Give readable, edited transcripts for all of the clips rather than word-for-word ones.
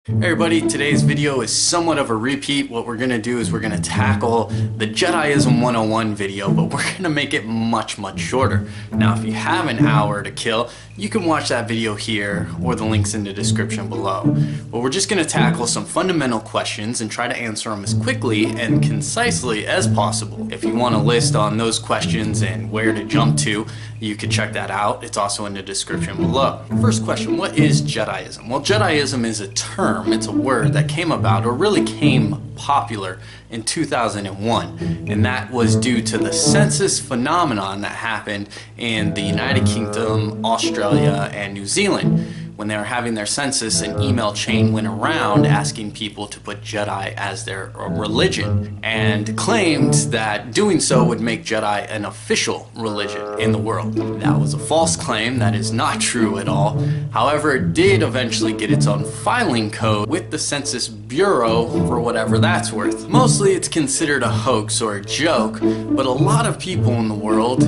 Hey everybody, today's video is somewhat of a repeat. What we're going to do is we're going to tackle the Jediism 101 video, but we're going to make it much shorter. Now if you have an hour to kill, you can watch that video here or the links in the description below. But we're just going to tackle some fundamental questions and try to answer them as quickly and concisely as possible. If you want a list on those questions and where to jump to, you can check that out. It's also in the description below. First question, what is Jediism? Well, Jediism is a term, it's a word that came about or really came popular in 2001, and that was due to the census phenomenon that happened in the United Kingdom, Australia, and New Zealand. When they were having their census, an email chain went around asking people to put Jedi as their religion, and claimed that doing so would make Jedi an official religion in the world. That was a false claim. That is not true at all. However, it did eventually get its own filing code with the Census Bureau for whatever that's worth. Mostly it's considered a hoax or a joke, but a lot of people in the world,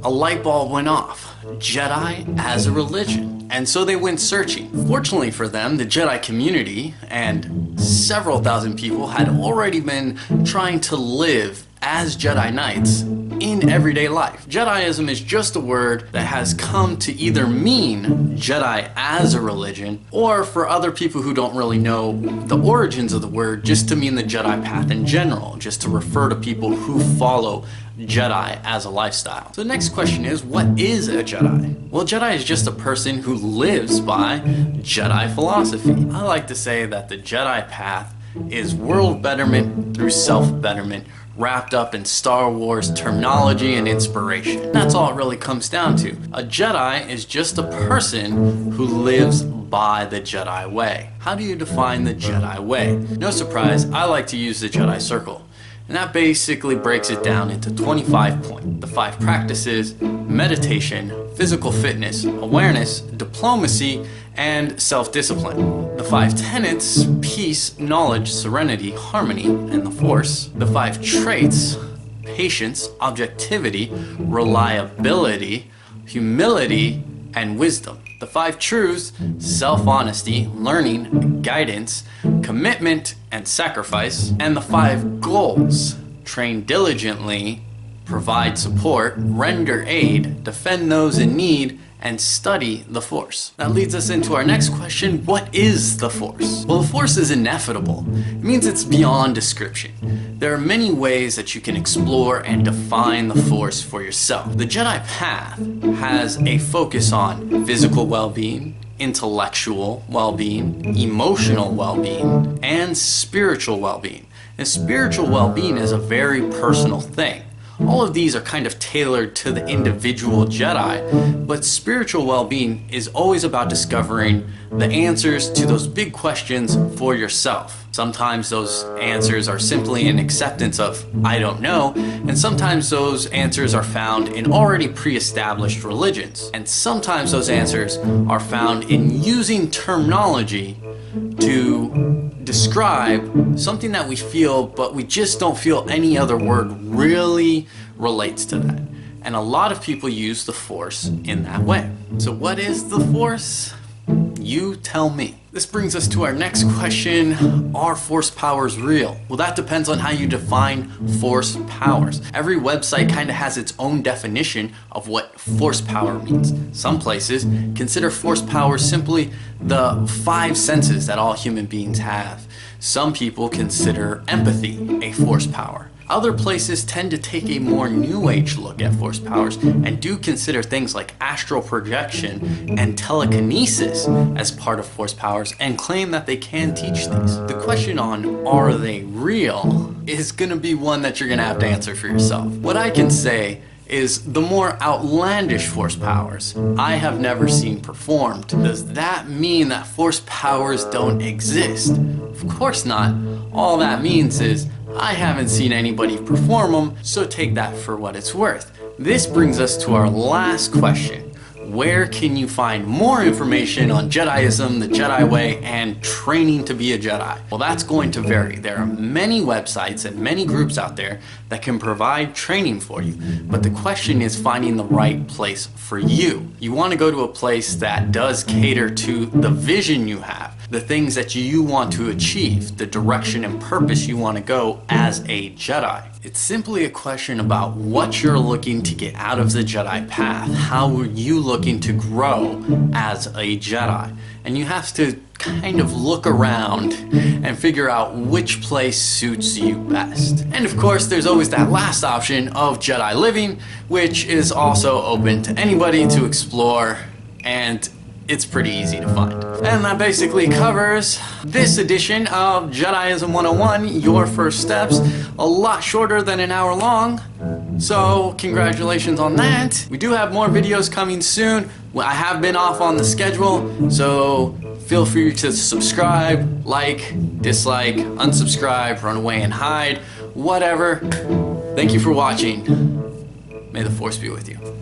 a light bulb went off. Jedi as a religion. And so they went searching. Fortunately for them, the Jedi community and several thousand people had already been trying to live as Jedi Knights in everyday life. Jediism is just a word that has come to either mean Jedi as a religion, or for other people who don't really know the origins of the word, just to mean the Jedi path in general, just to refer to people who follow Jedi as a lifestyle. So the next question is, what is a Jedi? Well, Jedi is just a person who lives by Jedi philosophy. I like to say that the Jedi path is world betterment through self-betterment, wrapped up in Star Wars terminology and inspiration. That's all it really comes down to. A Jedi is just a person who lives by the Jedi Way. How do you define the Jedi Way? No surprise, I like to use the Jedi Circle. And that basically breaks it down into 25 points. The 5 practices: meditation, physical fitness, awareness, diplomacy, and self-discipline. The 5 tenets: peace, knowledge, serenity, harmony, and the Force. The 5 traits: patience, objectivity, reliability, humility, and wisdom. The 5 truths: self-honesty, learning, guidance, commitment, and sacrifice. And the 5 goals: train diligently, provide support, render aid, defend those in need, and study the Force. That leads us into our next question: what is the Force? Well, the Force is ineffable. It means it's beyond description. There are many ways that you can explore and define the Force for yourself. The Jedi path has a focus on physical well-being, intellectual well-being, emotional well-being, and spiritual well-being. And spiritual well-being is a very personal thing. All of these are kind of tailored to the individual Jedi, but spiritual well-being is always about discovering the answers to those big questions for yourself. Sometimes those answers are simply an acceptance of "I don't know," and sometimes those answers are found in already pre-established religions. And sometimes those answers are found in using terminology to describe something that we feel, but we just don't feel any other word really relates to that. And a lot of people use the Force in that way. So what is the Force? You tell me. This brings us to our next question: are Force powers real? Well, that depends on how you define Force powers. Every website kind of has its own definition of what Force power means. Some places consider Force powers simply the 5 senses that all human beings have. Some people consider empathy a Force power. Other places tend to take a more new age look at Force powers and do consider things like astral projection and telekinesis as part of Force powers and claim that they can teach these. The question on "are they real?" is going to be one that you're going to have to answer for yourself. What I can say is the more outlandish Force powers I have never seen performed. Does that mean that Force powers don't exist? Of course not. All that means is I haven't seen anybody perform them, so take that for what it's worth. This brings us to our last question. Where can you find more information on Jediism, the Jedi Way, and training to be a Jedi? Well, that's going to vary. There are many websites and many groups out there that can provide training for you, but the question is finding the right place for you. You want to go to a place that does cater to the vision you have, the things that you want to achieve, the direction and purpose you want to go as a Jedi. It's simply a question about what you're looking to get out of the Jedi path. How are you looking to grow as a Jedi? And you have to kind of look around and figure out which place suits you best. And of course, there's always that last option of Jedi living, which is also open to anybody to explore, and it's pretty easy to find. And that basically covers this edition of Jediism 101, Your First Steps. A lot shorter than an hour long, so congratulations on that. We do have more videos coming soon. I have been off on the schedule, so feel free to subscribe, like, dislike, unsubscribe, run away and hide, whatever. Thank you for watching. May the Force be with you.